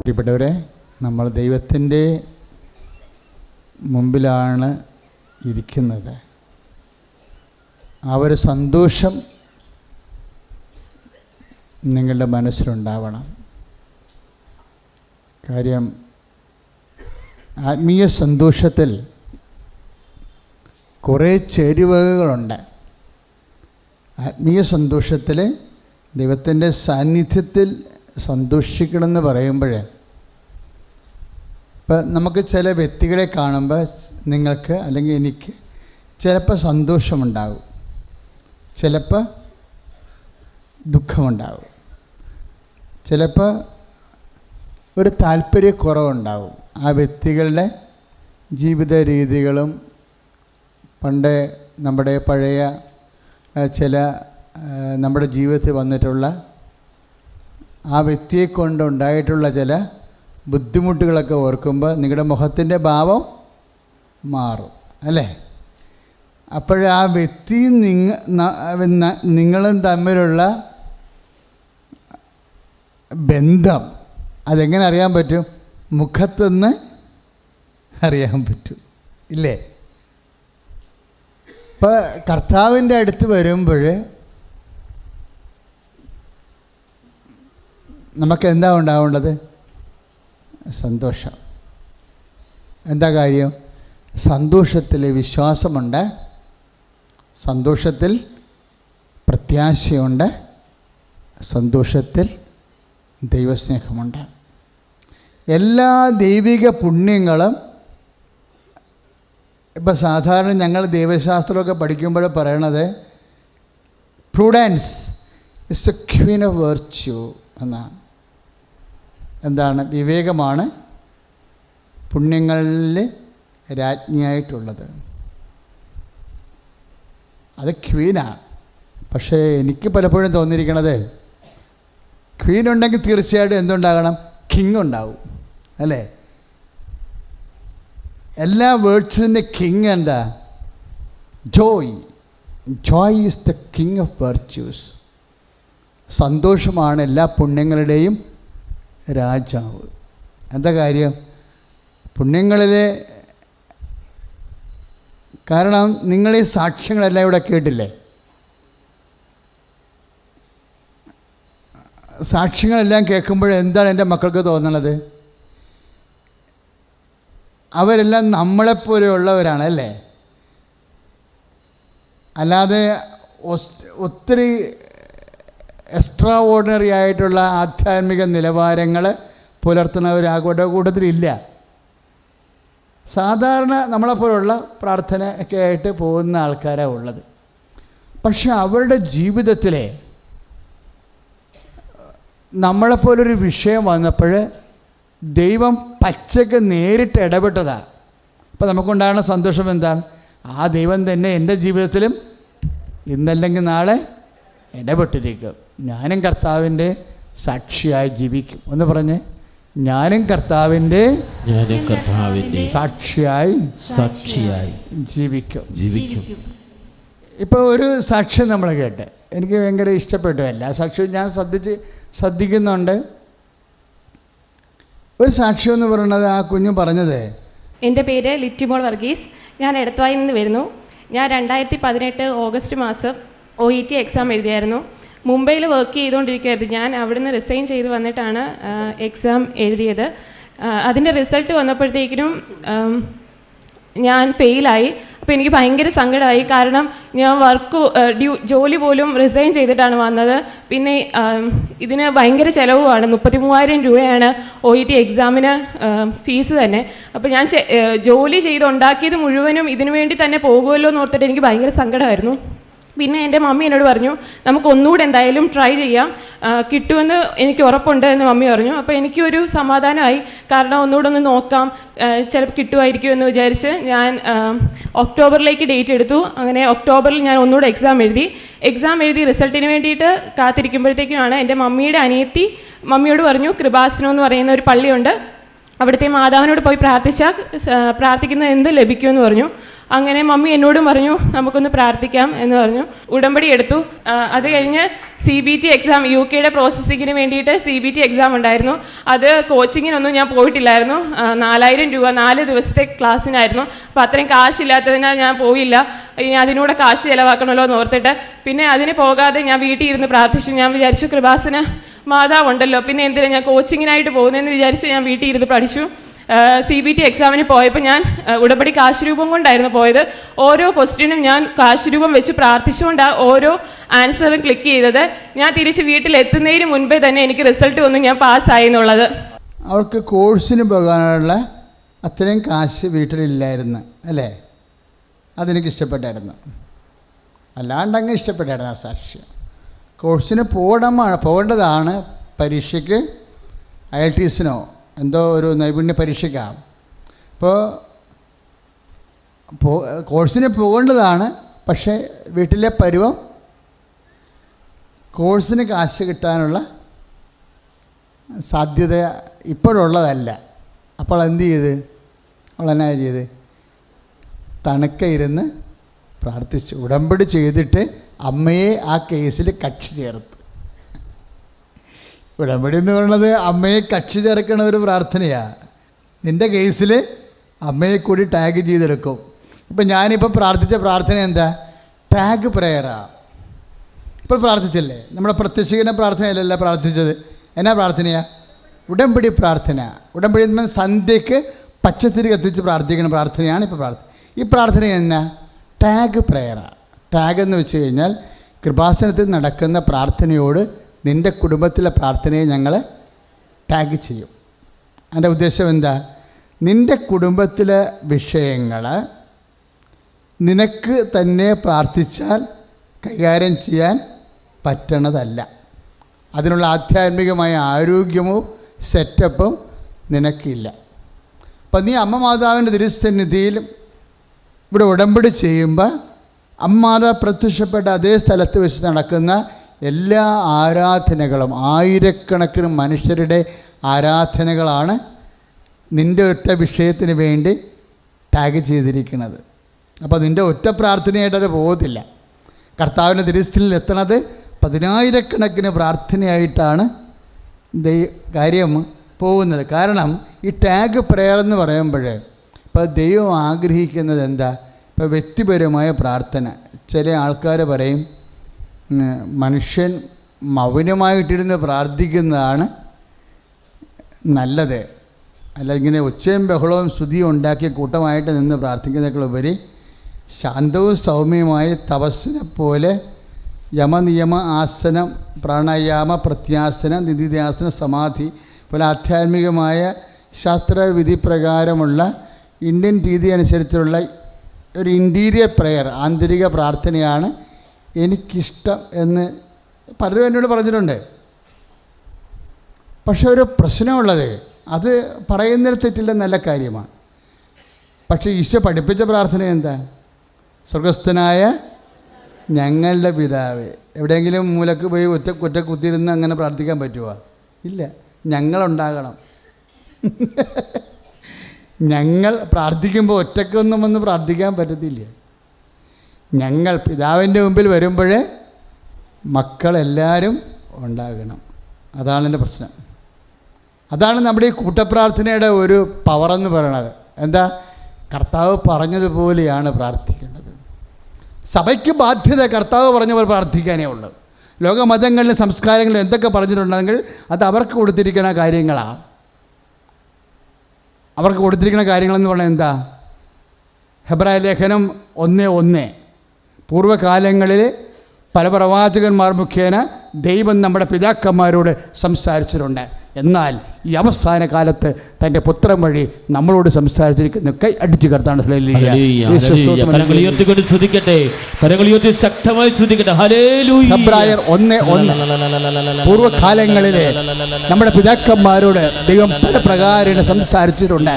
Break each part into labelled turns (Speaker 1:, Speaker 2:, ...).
Speaker 1: പ്രിയപ്പെട്ടവരെ, നമ്മൾ ദൈവത്തിൻ്റെ മുമ്പിലാണ് ഇരിക്കുന്നത്. ആ ഒരു സന്തോഷം നിങ്ങളുടെ മനസ്സിലുണ്ടാവണം. കാര്യം ആത്മീയ സന്തോഷത്തിൽ കുറേ ചേരുവകളുണ്ട്. ആത്മീയ സന്തോഷത്തിൽ ദൈവത്തിൻ്റെ സാന്നിധ്യത്തിൽ സന്തോഷിക്കണമെന്ന് പറയുമ്പോൾ, ഇപ്പം നമുക്ക് ചില വ്യക്തികളെ കാണുമ്പോൾ നിങ്ങൾക്ക് അല്ലെങ്കിൽ എനിക്ക് ചിലപ്പോൾ സന്തോഷമുണ്ടാകും, ചിലപ്പോൾ ദുഃഖമുണ്ടാകും, ചിലപ്പോൾ ഒരു താല്പര്യക്കുറവുണ്ടാകും. ആ വ്യക്തികളുടെ ജീവിത രീതികളും പണ്ട് നമ്മുടെ പഴയ ചില നമ്മുടെ ജീവിതത്തിൽ വന്നിട്ടുള്ള ആ വ്യക്തിയെ കൊണ്ടുണ്ടായിട്ടുള്ള ചില ബുദ്ധിമുട്ടുകളൊക്കെ ഓർക്കുമ്പോൾ നിങ്ങളുടെ മുഖത്തിൻ്റെ ഭാവം മാറും, അല്ലേ? അപ്പോൾ ആ വ്യക്തിയും നിങ്ങളും തമ്മിലുള്ള ബന്ധം അതെങ്ങനെ അറിയാൻ പറ്റും? മുഖത്തുനിന്ന് അറിയാൻ പറ്റും, ഇല്ലേ? ഇപ്പോൾ കർത്താവിൻ്റെ അടുത്ത് വരുമ്പോൾ നമുക്ക് എന്താ ഉണ്ടാവേണ്ടത്? സന്തോഷം. എന്താ കാര്യം? സന്തോഷത്തിൽ വിശ്വാസമുണ്ട്, സന്തോഷത്തിൽ പ്രത്യാശയുണ്ട്, സന്തോഷത്തിൽ ദൈവസ്നേഹമുണ്ട്. എല്ലാ ദൈവിക പുണ്യങ്ങളും ഇപ്പം സാധാരണ ഞങ്ങൾ ദൈവശാസ്ത്രമൊക്കെ പഠിക്കുമ്പോൾ പറയണത് prudence is the Queen of virtue എന്നാണ്. എന്താണ്? വിവേകമാണ് പുണ്യങ്ങളിൽ രാജ്ഞിയായിട്ടുള്ളത്. അത് ക്വീനാണ്. പക്ഷേ എനിക്ക് പലപ്പോഴും തോന്നിയിരിക്കണത്, ക്വീൻ ഉണ്ടെങ്കിൽ തീർച്ചയായിട്ടും എന്തുണ്ടാകണം? കിങ് ഉണ്ടാവും, അല്ലേ? എല്ലാ വേർഡ്സിൻ്റെ കിങ് എന്താ? Joy. Joy is the king of virtues. സന്തോഷമാണ് എല്ലാ പുണ്യങ്ങളുടെയും രാജാവ്. എന്താ കാര്യം? പുണ്യങ്ങളിലെ കാരണം നിങ്ങൾ ഈ സാക്ഷ്യങ്ങളെല്ലാം ഇവിടെ കേട്ടില്ലേ? സാക്ഷ്യങ്ങളെല്ലാം കേൾക്കുമ്പോൾ എന്താണ് എൻ്റെ മക്കൾക്ക് തോന്നുന്നത്? അവരെല്ലാം നമ്മളെപ്പോലെയുള്ളവരാണ്, അല്ലേ? അല്ലാതെ ഒത്തിരി എക്സ്ട്രാ ഓർഡിനറി ആയിട്ടുള്ള ആധ്യാത്മിക നിലവാരങ്ങൾ പുലർത്തുന്നവർ ആ കൂട്ടത്തിലില്ല. സാധാരണ നമ്മളെപ്പോലുള്ള പ്രാർത്ഥന ഒക്കെ ആയിട്ട് പോകുന്ന ആൾക്കാരാണ് ഉള്ളത്. പക്ഷെ അവരുടെ ജീവിതത്തിലെ നമ്മളെപ്പോലൊരു വിഷയം വന്നപ്പോൾ ദൈവം പച്ചക്ക് നേരിട്ട് ഇടപെട്ടതാണ്. അപ്പോൾ നമുക്കുണ്ടാകുന്ന സന്തോഷം എന്താണ്? ആ ദൈവം തന്നെ എൻ്റെ ജീവിതത്തിലും ഇന്നല്ലെങ്കിൽ നാളെ ഇടപെട്ടിരിക്കും. ഞാനും കർത്താവിൻ്റെ സാക്ഷിയായി ജീവിക്കും. ഒന്ന് പറഞ്ഞേ, ഞാനും കർത്താവിൻ്റെ സാക്ഷിയായി ജീവിക്കും. ഇപ്പോൾ ഒരു സാക്ഷ്യം നമ്മൾ കേട്ട് എനിക്ക് ഭയങ്കര ഇഷ്ടപ്പെട്ടു. എല്ലാ സാക്ഷ്യവും ഞാൻ ശ്രദ്ധിക്കുന്നുണ്ട്. ഒരു സാക്ഷ്യം എന്ന് പറയുന്നത് ആ കുഞ്ഞു പറഞ്ഞത്,
Speaker 2: എൻ്റെ പേര് ലിറ്റിമോൾ വർഗീസ്, ഞാൻ എടത്വായിൽ നിന്ന് വരുന്നു. ഞാൻ 2018 ഓഗസ്റ്റ് മാസം OET എക്സാം എഴുതിയായിരുന്നു. മുംബൈയിൽ വർക്ക് ചെയ്തുകൊണ്ടിരിക്കുകയായിരുന്നു. ഞാൻ അവിടുന്ന് റിസൈൻ ചെയ്ത് വന്നിട്ടാണ് എക്സാം എഴുതിയത്. അതിൻ്റെ റിസൾട്ട് വന്നപ്പോഴത്തേക്കിനും ഞാൻ ഫെയിലായി. അപ്പോൾ എനിക്ക് ഭയങ്കര സങ്കടമായി. കാരണം ഞാൻ ജോലി പോലും റിസൈൻ ചെയ്തിട്ടാണ് വന്നത്. പിന്നെ ഇതിന് ഭയങ്കര ചിലവുമാണ്. 33,000 രൂപയാണ് OET എക്സാമിന് ഫീസ് തന്നെ. അപ്പോൾ ഞാൻ ജോലി ചെയ്തുണ്ടാക്കിയത് മുഴുവനും ഇതിനു വേണ്ടി തന്നെ പോകുമല്ലോ എന്ന് ഓർത്തിട്ട് എനിക്ക് ഭയങ്കര സങ്കടമായിരുന്നു. പിന്നെ എൻ്റെ മമ്മി എന്നോട് പറഞ്ഞു, നമുക്ക് ഒന്നുകൂടെ എന്തായാലും ട്രൈ ചെയ്യാം, കിട്ടുമെന്ന് എനിക്ക് ഉറപ്പുണ്ട് എന്ന് മമ്മി പറഞ്ഞു. അപ്പോൾ എനിക്കൊരു സമാധാനമായി. കാരണം ഒന്നുകൂടെ ഒന്ന് നോക്കാം, ചിലപ്പോൾ കിട്ടുമായിരിക്കും എന്ന് വിചാരിച്ച് ഞാൻ ഒക്ടോബറിലേക്ക് ഡേറ്റ് എടുത്തു. അങ്ങനെ ഒക്ടോബറിൽ ഞാൻ ഒന്നുകൂടെ എക്സാം എഴുതി റിസൾട്ടിന് വേണ്ടിയിട്ട് കാത്തിരിക്കുമ്പോഴത്തേക്കുമാണ് എൻ്റെ മമ്മിയുടെ അനിയത്തി മമ്മിയോട് പറഞ്ഞു, കൃപാസനം എന്ന് പറയുന്ന ഒരു പള്ളിയുണ്ട്, അവിടുത്തെ മാതാവിനോട് പോയി പ്രാർത്ഥിക്കുന്നത് എന്ത് ലഭിക്കുമെന്ന് പറഞ്ഞു. അങ്ങനെ മമ്മി എന്നോടും പറഞ്ഞു നമുക്കൊന്ന് പ്രാർത്ഥിക്കാം എന്ന് പറഞ്ഞു. ഉടമ്പടി എടുത്തു. അത് കഴിഞ്ഞ് CBT എക്സാം, UK പ്രോസസ്സിങ്ങിന് വേണ്ടിയിട്ട് CBT എക്സാം ഉണ്ടായിരുന്നു. അത് കോച്ചിങ്ങിനൊന്നും ഞാൻ പോയിട്ടില്ലായിരുന്നു. 4000 രൂപ 4 ദിവസത്തെ ക്ലാസ്സിനായിരുന്നു. അപ്പോൾ അത്രയും കാശില്ലാത്തതിനാൽ ഞാൻ പോയില്ല. ഇനി അതിനൂടെ കാശ് ചിലവാക്കണമല്ലോ എന്ന് ഓർത്തിട്ട് പിന്നെ അതിന് പോകാതെ ഞാൻ വീട്ടിൽ ഇരുന്ന് പ്രാർത്ഥിച്ചു. ഞാൻ വിചാരിച്ചു കൃപാസന മാതാവുണ്ടല്ലോ, പിന്നെ എന്തിനാണ് ഞാൻ കോച്ചിങ്ങിനായിട്ട് പോകുന്നതെന്ന് വിചാരിച്ച് ഞാൻ വീട്ടിൽ ഇരുന്ന് പഠിച്ചു. CBT എക്സാമിന് പോയപ്പോൾ ഞാൻ ഉടമ്പടി കാശ് രൂപം കൊണ്ടായിരുന്നു പോയത്. ഓരോ ക്വസ്റ്റ്യനും ഞാൻ കാശ് രൂപം വെച്ച് പ്രാർത്ഥിച്ചുകൊണ്ടാണ് ഓരോ ആൻസറും ക്ലിക്ക് ചെയ്തത്. ഞാൻ തിരിച്ച് വീട്ടിലെത്തുന്നതിന് മുൻപേ തന്നെ എനിക്ക് റിസൾട്ട് വന്നു, ഞാൻ പാസ്സായി എന്നുള്ളത്.
Speaker 1: അവൾക്ക് കോഴ്സിന് പോകാനുള്ള അത്രയും കാശ് വീട്ടിലില്ലായിരുന്നു അല്ലേ? അതെനിക്ക് ഇഷ്ടപ്പെട്ടായിരുന്നു, അല്ലാണ്ടങ്ങ് ഇഷ്ടപ്പെട്ടായിരുന്നു ആ സാക്ഷ്യം. കോഴ്സിന് പോകേണ്ടതാണ്, പരീക്ഷയ്ക്ക് IELTS-നോ എന്തോ ഒരു നൈപുണ്യ പരീക്ഷയ്ക്കാണ്. അപ്പോൾ കോഴ്സിന് പോകേണ്ടതാണ്, പക്ഷേ വീട്ടിലെ പരുവം കോഴ്സിന് കാശ് കിട്ടാനുള്ള സാധ്യത ഇപ്പോഴുള്ളതല്ല. അപ്പോൾ എന്ത് ചെയ്ത് അവളെന്നാ ചെയ്ത് തണുക്ക ഇരുന്ന് പ്രാർത്ഥിച്ചു. ഉടമ്പടി ചെയ്തിട്ട് അമ്മയെ ആ കേസിൽ കക്ഷി ചേർത്ത്. ഉടമ്പടി എന്ന് പറയുന്നത് അമ്മയെ കക്ഷി ചേർക്കണ ഒരു പ്രാർത്ഥനയാണ്. നിൻ്റെ കേസിൽ അമ്മയെ കൂടി ടാഗ് ചെയ്തെടുക്കും. ഇപ്പം ഞാനിപ്പോൾ പ്രാർത്ഥിച്ച പ്രാർത്ഥന എന്താ? ടാഗ് പ്രയറാണ്. ഇപ്പോൾ പ്രാർത്ഥിച്ചില്ലേ? നമ്മുടെ പ്രത്യക്ഷീകരണ പ്രാർത്ഥനയല്ലല്ല പ്രാർത്ഥിച്ചത്. എന്നാ പ്രാർത്ഥനയാണ്? ഉടമ്പടി പ്രാർത്ഥന. ഉടമ്പടി സന്ധ്യയ്ക്ക് പച്ചത്തിരി കത്തിച്ച് പ്രാർത്ഥിക്കുന്ന പ്രാർത്ഥനയാണ് ഇപ്പോൾ പ്രാർത്ഥന. ഈ പ്രാർത്ഥന എന്നാ? ടാഗ് പ്രയറാണ്. ടാഗ് എന്ന് വെച്ച് കഴിഞ്ഞാൽ കൃപാസനത്തിൽ നടക്കുന്ന പ്രാർത്ഥനയോട് നിൻ്റെ കുടുംബത്തിലെ പ്രാർത്ഥനയെ ഞങ്ങൾ ടാഗ് ചെയ്യും. അതിൻ്റെ ഉദ്ദേശം എന്താ? നിൻ്റെ കുടുംബത്തിലെ വിഷയങ്ങൾ നിനക്ക് തന്നെ പ്രാർത്ഥിച്ചാൽ കൈകാര്യം ചെയ്യാൻ പറ്റണതല്ല. അതിനുള്ള ആധ്യാത്മികമായ ആരോഗ്യമോ സെറ്റപ്പും നിനക്കില്ല. അപ്പം നീ അമ്മ മാതാവിൻ്റെ തിരുസന്നിധിയിൽ ഇവിടെ ഉടമ്പടി ചെയ്യുമ്പോൾ അമ്മ മാതാവ് പ്രത്യക്ഷപ്പെട്ട അതേ സ്ഥലത്ത് വെച്ച് നടക്കുന്ന എല്ലാ ആരാധനകളും, ആയിരക്കണക്കിന് മനുഷ്യരുടെ ആരാധനകളാണ് നിൻ്റെ ഒറ്റ വിഷയത്തിന് വേണ്ടി ടാഗ് ചെയ്തിരിക്കുന്നത്. അപ്പോൾ നിൻ്റെ ഒറ്റ പ്രാർത്ഥനയായിട്ട് അത് പോകത്തില്ല. കർത്താവിൻ്റെ തിരുസ്ഥലിൽ എത്തണത് 10,000-കണക്കിന് പ്രാർത്ഥനയായിട്ടാണ് കാര്യം പോകുന്നത്. കാരണം ഈ ടാഗ് പ്രയർ എന്ന് പറയുമ്പോൾ ഇപ്പോൾ ദൈവം ആഗ്രഹിക്കുന്നത് എന്താ? ഇപ്പോൾ വ്യക്തിപരമായ പ്രാർത്ഥന. ചില ആൾക്കാർ പറയും മനുഷ്യൻ മൗനമായിട്ടിരുന്ന് പ്രാർത്ഥിക്കുന്നതാണ് നല്ലത്, അല്ല ഇങ്ങനെ ഒച്ചയും ബഹളവും സ്തുതിയും ഉണ്ടാക്കി കൂട്ടമായിട്ട് നിന്ന് പ്രാർത്ഥിക്കുന്നതിനേക്കാളുപരി ശാന്തവും സൗമ്യമായ തപസ്സിനെ പോലെ യമനിയമ ആസനം, പ്രാണായാമ, പ്രത്യാസനം, നിധിധ്യാസന, സമാധി പോലെ ആധ്യാത്മികമായ ശാസ്ത്രവിധി പ്രകാരമുള്ള ഇന്ത്യൻ രീതി അനുസരിച്ചുള്ള ഒരു ഇൻറ്റീരിയർ പ്രെയർ, ആന്തരിക പ്രാർത്ഥനയാണ് എനിക്കിഷ്ടം എന്ന് പലരും എന്നോട് പറഞ്ഞിട്ടുണ്ട്. പക്ഷെ ഒരു പ്രശ്നമുള്ളത്, അത് പറയുന്നതിൽ തെറ്റില്ല, നല്ല കാര്യമാണ്. പക്ഷേ ഈശോ പഠിപ്പിച്ച പ്രാർത്ഥന എന്താ? സ്വർഗസ്ഥനായ ഞങ്ങളുടെ പിതാവേ. എവിടെയെങ്കിലും മൂലക്ക് പോയി ഒറ്റ കുത്തിയിരുന്ന് അങ്ങനെ പ്രാർത്ഥിക്കാൻ പറ്റുമോ? ഇല്ല, ഞങ്ങളുണ്ടാകണം. ഞങ്ങൾ പ്രാർത്ഥിക്കുമ്പോൾ ഒറ്റക്കൊന്നും വന്ന് പ്രാർത്ഥിക്കാൻ പറ്റത്തില്ല. ഞങ്ങൾ പിതാവിൻ്റെ മുമ്പിൽ വരുമ്പോൾ മക്കളെല്ലാവരും ഉണ്ടാകണം. അതാണ് എൻ്റെ പ്രശ്നം. അതാണ് നമ്മുടെ ഈ കൂട്ടപ്രാർത്ഥനയുടെ ഒരു പവറെന്ന് പറയണത്. എന്താ? കർത്താവ് പറഞ്ഞതുപോലെയാണ് പ്രാർത്ഥിക്കേണ്ടത്. സഭയ്ക്ക് ബാധ്യത കർത്താവ് പറഞ്ഞ പോലെ പ്രാർത്ഥിക്കാനേ ഉള്ളൂ. ലോകമതങ്ങളിലും സംസ്കാരങ്ങളിലും എന്തൊക്കെ പറഞ്ഞിട്ടുണ്ടെങ്കിൽ അത് അവർക്ക് കൊടുത്തിരിക്കുന്ന കാര്യങ്ങളാണ്. അവർക്ക് കൊടുത്തിരിക്കുന്ന കാര്യങ്ങളെന്ന് പറഞ്ഞാൽ എന്താ? ഹെബ്രായ ലേഖനം 1:1 പൂർവ്വകാലങ്ങളിൽ പല പ്രവാചകന്മാർ മുഖേന ദൈവം നമ്മുടെ പിതാക്കന്മാരോട് സംസാരിച്ചിട്ടുണ്ട്. എന്നാൽ ഈ അവസാന കാലത്ത് തൻ്റെ പുത്രൻ വഴി നമ്മളോട് സംസാരിച്ചിരിക്കുന്നു. കൈ അടിച്ചു കർത്താണ്. ഹെബ്രായർ 1:1 പൂർവ്വകാലങ്ങളിലെ നമ്മുടെ പിതാക്കന്മാരോട് ദൈവം പല പ്രകാരം സംസാരിച്ചിട്ടുണ്ട്.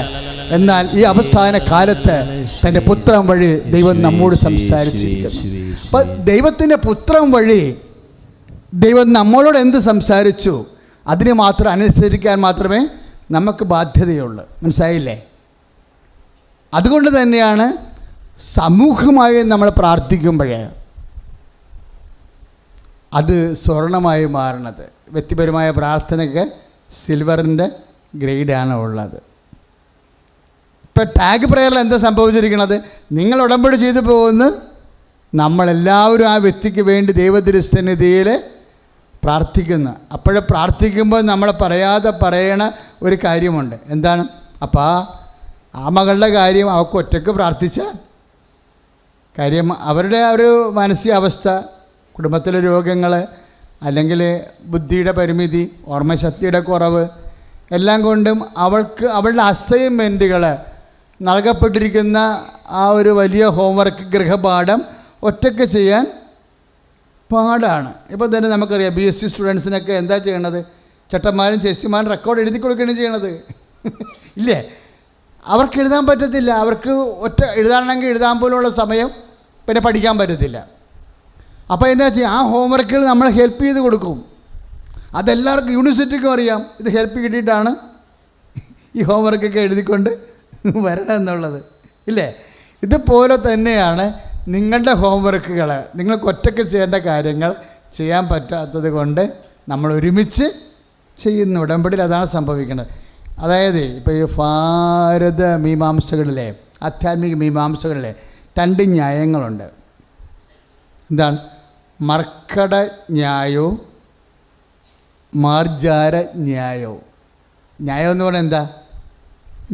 Speaker 1: എന്നാൽ ഈ അവസാന കാലത്ത് തൻ്റെ പുത്രൻ വഴി ദൈവം നമ്മോട് സംസാരിച്ചിരിക്കുന്നു. അപ്പം ദൈവത്തിൻ്റെ പുത്രൻ വഴി ദൈവം നമ്മളോട് എന്ത് സംസാരിച്ചു അതിനെ മാത്രം അനുസരിക്കാൻ മാത്രമേ നമുക്ക് ബാധ്യതയുള്ളൂ. മനസ്സിലായില്ലേ? അതുകൊണ്ട് തന്നെയാണ് സമൂഹമായി നമ്മൾ പ്രാർത്ഥിക്കുമ്പോഴേ അത് സ്വർണമായി മാറണത്. വ്യക്തിപരമായ പ്രാർത്ഥനയ്ക്ക് സിൽവറിൻ്റെ ഗ്രേഡാണ് ഉള്ളത്. ഇപ്പം ടാഗ് പ്രയറിൽ എന്താ സംഭവിച്ചിരിക്കുന്നത്? നിങ്ങൾ ഉടമ്പടി ചെയ്തു പോകുന്ന നമ്മളെല്ലാവരും ആ വ്യക്തിക്ക് വേണ്ടി ദൈവതിരുസന്നിധിയിൽ പ്രാർത്ഥിക്കുന്നു. അപ്പോഴേ പ്രാർത്ഥിക്കുമ്പോൾ നമ്മൾ പറയാതെ പറയണ ഒരു കാര്യമുണ്ട്. എന്താണ്? അപ്പോൾ ആ മകളുടെ കാര്യം അവൾക്ക് ഒറ്റയ്ക്ക് പ്രാർത്ഥിച്ച കാര്യം, അവരുടെ ഒരു മാനസികാവസ്ഥ, കുടുംബത്തിലെ രോഗങ്ങൾ, അല്ലെങ്കിൽ ബുദ്ധിയുടെ പരിമിതി, ഓർമ്മശക്തിയുടെ കുറവ്, എല്ലാം കൊണ്ടും അവൾക്ക് അവളുടെ അസൈൻമെൻറ്റുകൾ നൽകപ്പെട്ടിരിക്കുന്ന ആ ഒരു വലിയ ഹോംവർക്ക്, ഗൃഹപാഠം ഒറ്റയ്ക്ക് ചെയ്യാൻ പാടാണ്. ഇപ്പോൾ തന്നെ നമുക്കറിയാം BSc സ്റ്റുഡൻസിനൊക്കെ എന്താ ചെയ്യണത്? ചേട്ടന്മാരും ചേച്ചിമാരും റെക്കോർഡ് എഴുതി കൊടുക്കുകയാണ് ചെയ്യണത്. ഇല്ലേ? അവർക്ക് എഴുതാൻ പറ്റത്തില്ല. അവർക്ക് ഒറ്റ എഴുതാണെങ്കിൽ എഴുതാൻ പോലുള്ള സമയം പിന്നെ പഠിക്കാൻ പറ്റത്തില്ല. അപ്പോൾ എന്താ ചെയ്യുക? ആ ഹോംവർക്കുകൾ നമ്മൾ ഹെൽപ്പ് ചെയ്ത് കൊടുക്കും. അതെല്ലാവർക്കും യൂണിവേഴ്സിറ്റിക്കും അറിയാം ഇത് ഹെൽപ്പ് കിട്ടിയിട്ടാണ് ഈ ഹോംവർക്കൊക്കെ എഴുതിക്കൊണ്ട് വരണം എന്നുള്ളത്. ഇല്ലേ? ഇതുപോലെ തന്നെയാണ് നിങ്ങളുടെ ഹോംവർക്കുകൾ. നിങ്ങൾക്ക് ഒറ്റയ്ക്ക് ചെയ്യേണ്ട കാര്യങ്ങൾ ചെയ്യാൻ പറ്റാത്തത് കൊണ്ട് നമ്മൾ ഒരുമിച്ച് ചെയ്യുന്ന ഉടമ്പടിയിൽ അതാണ് സംഭവിക്കുന്നത്. അതായത് ഇപ്പോൾ ഈ ഭാരത മീമാംസകളിലെ, ആധ്യാത്മിക മീമാംസകളിലെ 2 ന്യായങ്ങളുണ്ട്. എന്താണ്? മർക്കട ന്യായവും മാർജാര ന്യായവും. ന്യായം എന്ന് പറഞ്ഞാൽ എന്താ?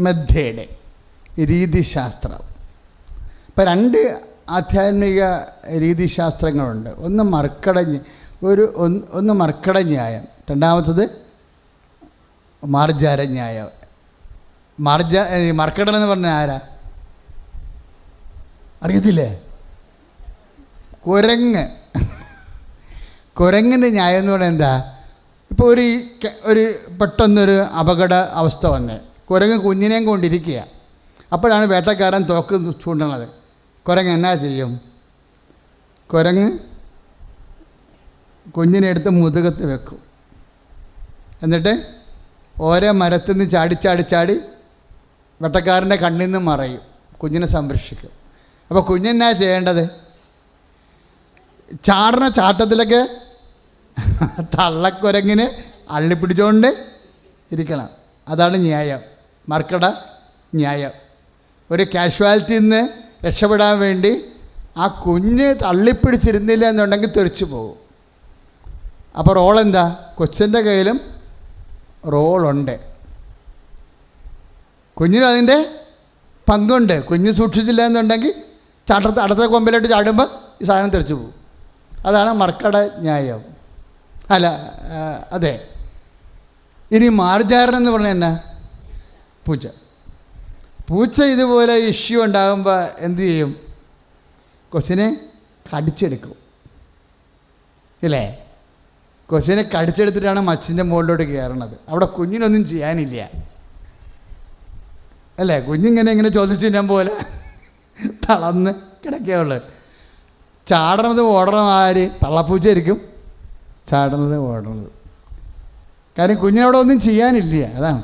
Speaker 1: മെത്തേഡ്, രീതിശാസ്ത്രം. ഇപ്പം 2 ആധ്യാത്മിക രീതിശാസ്ത്രങ്ങളുണ്ട്. ഒന്ന് മർക്കട ന്യായം, രണ്ടാമത്തത് മാർജാര ന്യായം. മർക്കടൻ എന്ന് പറഞ്ഞാൽ ആരാ? അറിയത്തില്ലേ? കുരങ്ങിൻ്റെ ന്യായം എന്ന് പറഞ്ഞാൽ എന്താ? ഇപ്പോൾ ഒരു പെട്ടെന്നൊരു അപകട അവസ്ഥ വന്ന് കുരങ്ങ് കുഞ്ഞിനെയും കൊണ്ടിരിക്കുക. അപ്പോഴാണ് വേട്ടക്കാരൻ തോക്ക് ചൂണ്ടണത്. കുരങ്ങ് എന്നാ ചെയ്യും? കുരങ്ങ് കുഞ്ഞിനെ എടുത്ത് മുതുകത്ത് വെക്കും. എന്നിട്ട് ഓരോ മരത്തിൽ നിന്ന് ചാടി വെട്ടക്കാരൻ്റെ കണ്ണിൽ നിന്ന് മറയും, കുഞ്ഞിനെ സംരക്ഷിക്കും. അപ്പോൾ കുഞ്ഞെന്നാ ചെയ്യേണ്ടത്? ചാടണ ചാട്ടത്തിലൊക്കെ തള്ളക്കുരങ്ങിനെ അള്ളിപ്പിടിച്ചുകൊണ്ട് ഇരിക്കണം. അതാണ് ന്യായം, മർക്കട ന്യായം. ഒരു കാഷ്വാലിറ്റിയിൽ നിന്ന് രക്ഷപ്പെടാൻ വേണ്ടി ആ കുഞ്ഞ് തള്ളിപ്പിടിച്ചിരുന്നില്ല എന്നുണ്ടെങ്കിൽ തെറിച്ചു പോകും. അപ്പോൾ റോളെന്താ? കൊച്ചിൻ്റെ കയ്യിലും റോളുണ്ട്. കുഞ്ഞിന് അതിൻ്റെ പങ്കുണ്ട്. കുഞ്ഞ് സൂക്ഷിച്ചില്ല എന്നുണ്ടെങ്കിൽ അടുത്ത കൊമ്പിലോട്ട് ചാടുമ്പോൾ ഈ സാധനം തെറിച്ചു പോകും. അതാണ് മർക്കട ന്യായം. അല്ല, അതെ. ഇനി മാർജാരൻ എന്ന് പറഞ്ഞാൽ എന്നാ? പൂച്ച ഇതുപോലെ ഇഷ്യൂ ഉണ്ടാകുമ്പോൾ എന്തു ചെയ്യും? കൊച്ചിനെ കടിച്ചെടുക്കും. ഇല്ലേ? കൊച്ചിനെ കടിച്ചെടുത്തിട്ടാണ് മച്ചിൻ്റെ മുകളിലോട്ട് കയറണത്. അവിടെ കുഞ്ഞിനൊന്നും ചെയ്യാനില്ല, അല്ലേ? കുഞ്ഞിങ്ങനെ ചോദിച്ചില്ല പോലെ തളർന്ന് കിടക്കുകയുള്ളു. ചാടണത് ഓടണം ആര്? തള്ളപ്പൂച്ചയായിരിക്കും ചാടണത് ഓടണത്. കാര്യം കുഞ്ഞിനവിടെ ഒന്നും ചെയ്യാനില്ല. അതാണ്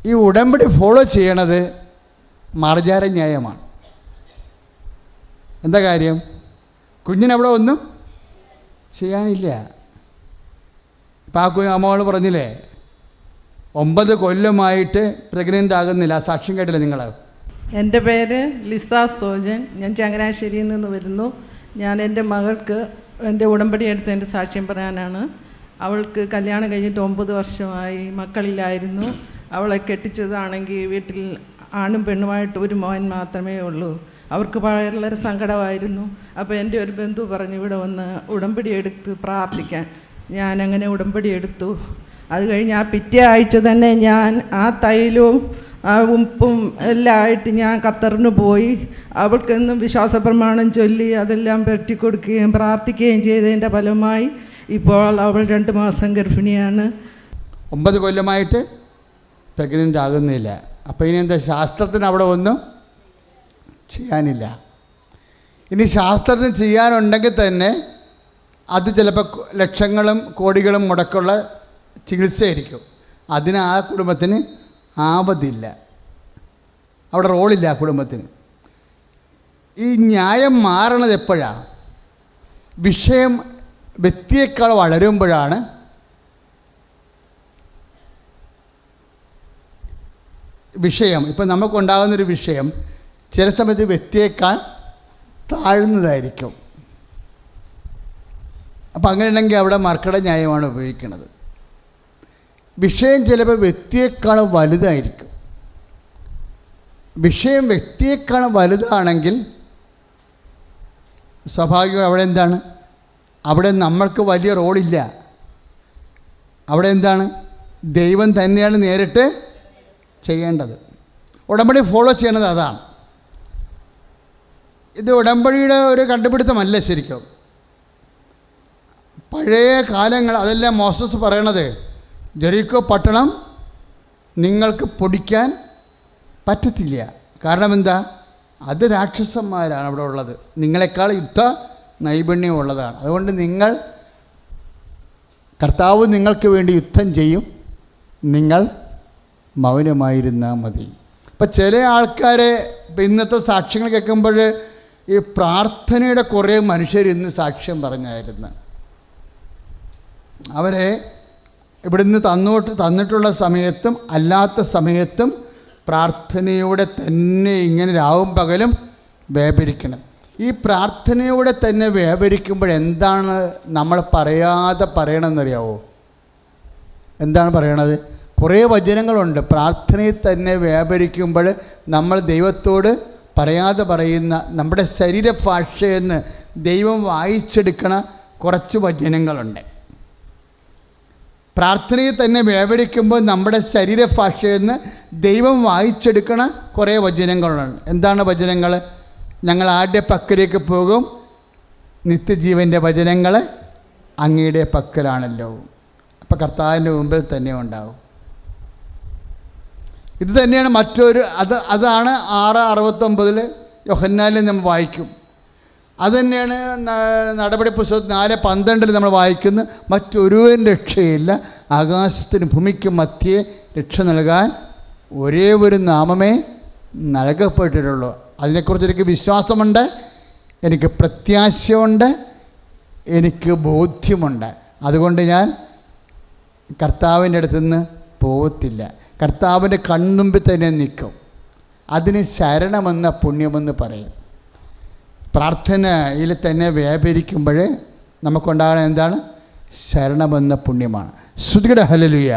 Speaker 1: ഈ ഉടമ്പടി ഫോളോ ചെയ്യണത് മാർജാര ന്യായമാണ്. എന്താ കാര്യം? കുഞ്ഞിനവിടെ ഒന്നും ചെയ്യാനില്ല. ഇപ്പം ആ അമ്മകൾ പറഞ്ഞില്ലേ 9 കൊല്ലമായിട്ട് പ്രഗ്നൻ്റ് ആകുന്നില്ല. ആ സാക്ഷ്യം കേട്ടില്ലേ നിങ്ങൾ?
Speaker 3: എൻ്റെ പേര് ലിസ സോജൻ. ഞാൻ ചങ്ങനാശ്ശേരിയിൽ നിന്ന് വരുന്നു. ഞാൻ എൻ്റെ മകൾക്ക് എൻ്റെ ഉടമ്പടി എടുത്ത് എൻ്റെ സാക്ഷ്യം പറയാനാണ്. അവൾക്ക് കല്യാണം കഴിഞ്ഞിട്ട് 9 വർഷമായി, മക്കളില്ലായിരുന്നു. അവളെ കെട്ടിച്ചതാണെങ്കിൽ വീട്ടിൽ ആണും പെണ്ണുമായിട്ട് ഒരു മോൻ മാത്രമേ ഉള്ളൂ. അവർക്ക് വളരെ സങ്കടമായിരുന്നു. അപ്പോൾ എൻ്റെ ഒരു ബന്ധു പറഞ്ഞു ഇവിടെ വന്ന് ഉടമ്പടി എടുത്ത് പ്രാർത്ഥിക്കാൻ. ഞാനങ്ങനെ ഉടമ്പടി എടുത്തു. അത് കഴിഞ്ഞ് ആ പിറ്റേ ആഴ്ച തന്നെ ഞാൻ ആ തൈലവും ആ ഉപ്പും എല്ലാം ആയിട്ട് ഞാൻ ഖത്തറിന് പോയി. അവൾക്കെന്നും വിശ്വാസപ്രമാണം ചൊല്ലി അതെല്ലാം പെരട്ടി കൊടുക്കുകയും പ്രാർത്ഥിക്കുകയും ചെയ്തതിൻ്റെ ഫലമായി ഇപ്പോൾ അവൾ 2 മാസം ഗർഭിണിയാണ്.
Speaker 1: 9 കൊല്ലമായിട്ട് പ്രഗ്നൻ്റ് ആകുന്നില്ല. അപ്പോൾ ഇനി എന്താ? ശാസ്ത്രത്തിന് അവിടെ ഒന്നും ചെയ്യാനില്ല. ഇനി ശാസ്ത്രത്തിന് ചെയ്യാനുണ്ടെങ്കിൽ തന്നെ അത് ചിലപ്പോൾ ലക്ഷങ്ങളും കോടികളും മുടക്കുള്ള ചികിത്സയായിരിക്കും. അതിന് ആ കുടുംബത്തിന് ആപത്തില്ല, അവിടെ റോളില്ല ആ കുടുംബത്തിന്. ഈ ന്യായം മാറണത് എപ്പോഴാണ്? വിഷയം വ്യക്തിയേക്കാൾ വളരുമ്പോഴാണ് വിഷയം, ഇപ്പം നമുക്കുണ്ടാകുന്നൊരു വിഷയം ചില സമയത്ത് വ്യക്തിയേക്കാൾ താഴ്ന്നതായിരിക്കും. അപ്പം അങ്ങനെ ഉണ്ടെങ്കിൽ അവിടെ മർക്കട ന്യായമാണ് ഉപയോഗിക്കുന്നത്. വിഷയം ചിലപ്പോൾ വ്യക്തിയേക്കാൾ വലുതായിരിക്കും. വിഷയം വ്യക്തിയേക്കാൾ വലുതാണെങ്കിൽ സ്വാഭാവികം അവിടെ എന്താണ്? അവിടെ നമ്മൾക്ക് വലിയ റോളില്ല. അവിടെ എന്താണ്? ദൈവം തന്നെയാണ് നേരിട്ട് ചെയ്യേണ്ടത്. ഉടമ്പടി ഫോളോ ചെയ്യണത് അതാണ്. ഇത് ഉടമ്പടിയുടെ ഒരു കണ്ടുപിടുത്തമല്ല ശരിക്കും. പഴയ കാലങ്ങൾ, അതെല്ലാം മോസസ് പറയണത്, ജെറിക്കോ പട്ടണം നിങ്ങൾക്ക് പൊടിക്കാൻ പറ്റത്തില്ല. കാരണം എന്താ? അത് രാക്ഷസന്മാരാണ് അവിടെ ഉള്ളത്, നിങ്ങളെക്കാൾ യുദ്ധ നൈപുണ്യമുള്ളതാണ്. അതുകൊണ്ട് കർത്താവ് നിങ്ങൾക്ക് വേണ്ടി യുദ്ധം ചെയ്യും, നിങ്ങൾ മൗനമായിരുന്നാൽ മതി. ഇപ്പം ചില ആൾക്കാരെ ഇന്നത്തെ സാക്ഷ്യങ്ങൾ കേൾക്കുമ്പോൾ ഈ പ്രാർത്ഥനയുടെ കുറേ മനുഷ്യർ ഇന്ന് സാക്ഷ്യം പറഞ്ഞായിരുന്നു. അവരെ ഇവിടുന്ന് തന്നിട്ടുള്ള സമയത്തും അല്ലാത്ത സമയത്തും പ്രാർത്ഥനയോടെ തന്നെ ഇങ്ങനെ രാവും പകലും വ്യാപരിക്കണം. ഈ പ്രാർത്ഥനയോടെ തന്നെ വ്യാപരിക്കുമ്പോൾ എന്താണ് നമ്മൾ പറയാതെ പറയണമെന്നറിയാവോ? എന്താണ് പറയണത്? കുറേ വചനങ്ങളുണ്ട്. പ്രാർത്ഥനയിൽ തന്നെ വ്യാപരിക്കുമ്പോൾ നമ്മൾ ദൈവത്തോട് പറയാതെ പറയുന്ന, നമ്മുടെ ശരീരഭാഷയെന്ന് ദൈവം വായിച്ചെടുക്കണ കുറച്ച് വചനങ്ങളുണ്ട്. പ്രാർത്ഥനയിൽ തന്നെ വ്യാപരിക്കുമ്പോൾ നമ്മുടെ ശരീരഭാഷയെന്ന് ദൈവം വായിച്ചെടുക്കണ കുറേ വചനങ്ങളുണ്ട്. എന്താണ് വചനങ്ങൾ? ഞങ്ങൾ ആരുടെ പക്കലേക്ക് പോകും? നിത്യജീവൻ്റെ വചനങ്ങൾ അങ്ങയുടെ പക്കലാണല്ലോ. അപ്പോൾ കർത്താവിൻ്റെ മുമ്പിൽ തന്നെ ഉണ്ടാവും. ഇത് തന്നെയാണ് അതാണ് 6:69 യോഹന്നാനിൽ നമ്മൾ വായിക്കും. അതുതന്നെയാണ് നടപടി പുസ്തകം 4:12 നമ്മൾ വായിക്കുന്ന, മറ്റൊരുവൻ രക്ഷയില്ല, ആകാശത്തിനും ഭൂമിക്കും മധ്യേ രക്ഷ നൽകാൻ ഒരേ ഒരു നാമമേ നൽകപ്പെട്ടിട്ടുള്ളൂ. അതിനെക്കുറിച്ച് എനിക്ക് വിശ്വാസമുണ്ട്, എനിക്ക് പ്രത്യാശയുണ്ട്, എനിക്ക് ബോധ്യമുണ്ട്. അതുകൊണ്ട് ഞാൻ കർത്താവിൻ്റെ അടുത്ത് നിന്ന് പോകത്തില്ല. കർത്താവിൻ്റെ കൺമുമ്പിൽ തന്നെ നിൽക്കും. അതിന് ശരണമെന്ന പുണ്യമെന്ന് പറയും. പ്രാർത്ഥനയിൽ തന്നെ വ്യാപരിക്കുമ്പോൾ നമുക്കുണ്ടാകുന്ന എന്താണ്? ശരണമെന്ന പുണ്യമാണ്. ശ്രുതിയുടെ ഹല്ലേലൂയ.